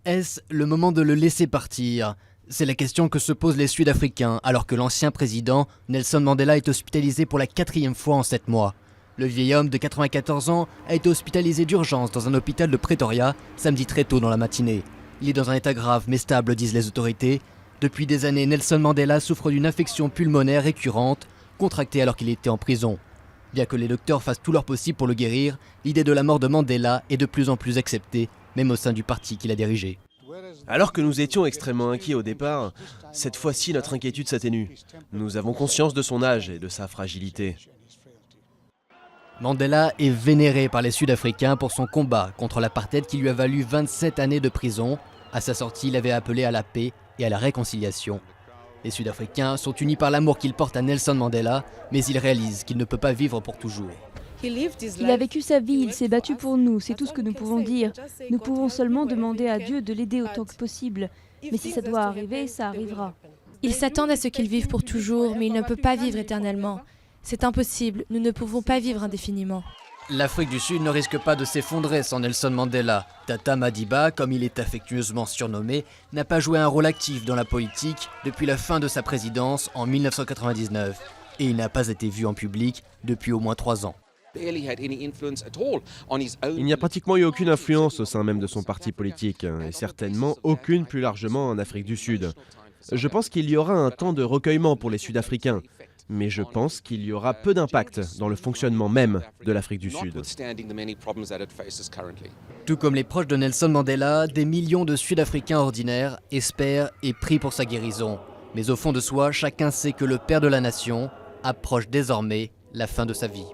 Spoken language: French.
Est-ce le moment de le laisser partir? C'est la question que se posent les Sud-Africains alors que l'ancien président Nelson Mandela est hospitalisé pour la 4e fois en 7 mois. Le vieil homme de 94 ans a été hospitalisé d'urgence dans un hôpital de Pretoria samedi très tôt dans la matinée. Il est dans un état grave mais stable, disent les autorités. Depuis des années, Nelson Mandela souffre d'une infection pulmonaire récurrente, contractée alors qu'il était en prison. Bien que les docteurs fassent tout leur possible pour le guérir, l'idée de la mort de Mandela est de plus en plus acceptée, même au sein du parti qu'il a dirigé. Alors que nous étions extrêmement inquiets au départ, cette fois-ci notre inquiétude s'atténue. Nous avons conscience de son âge et de sa fragilité. Mandela est vénéré par les Sud-Africains pour son combat contre l'apartheid qui lui a valu 27 années de prison. À sa sortie, il avait appelé à la paix et à la réconciliation. Les Sud-Africains sont unis par l'amour qu'ils portent à Nelson Mandela, mais ils réalisent qu'il ne peut pas vivre pour toujours. Il a vécu sa vie, il s'est battu pour nous, c'est tout ce que nous pouvons dire. Nous pouvons seulement demander à Dieu de l'aider autant que possible. Mais si ça doit arriver, ça arrivera. Ils s'attendent à ce qu'il vive pour toujours, mais il ne peut pas vivre éternellement. C'est impossible, nous ne pouvons pas vivre indéfiniment. L'Afrique du Sud ne risque pas de s'effondrer sans Nelson Mandela. Tata Madiba, comme il est affectueusement surnommé, n'a pas joué un rôle actif dans la politique depuis la fin de sa présidence en 1999. Et il n'a pas été vu en public depuis au moins 3 ans. Il n'y a pratiquement eu aucune influence au sein même de son parti politique, et certainement aucune plus largement en Afrique du Sud. Je pense qu'il y aura un temps de recueillement pour les Sud-Africains, mais je pense qu'il y aura peu d'impact dans le fonctionnement même de l'Afrique du Sud. Tout comme les proches de Nelson Mandela, des millions de Sud-Africains ordinaires espèrent et prient pour sa guérison. Mais au fond de soi, chacun sait que le père de la nation approche désormais la fin de sa vie.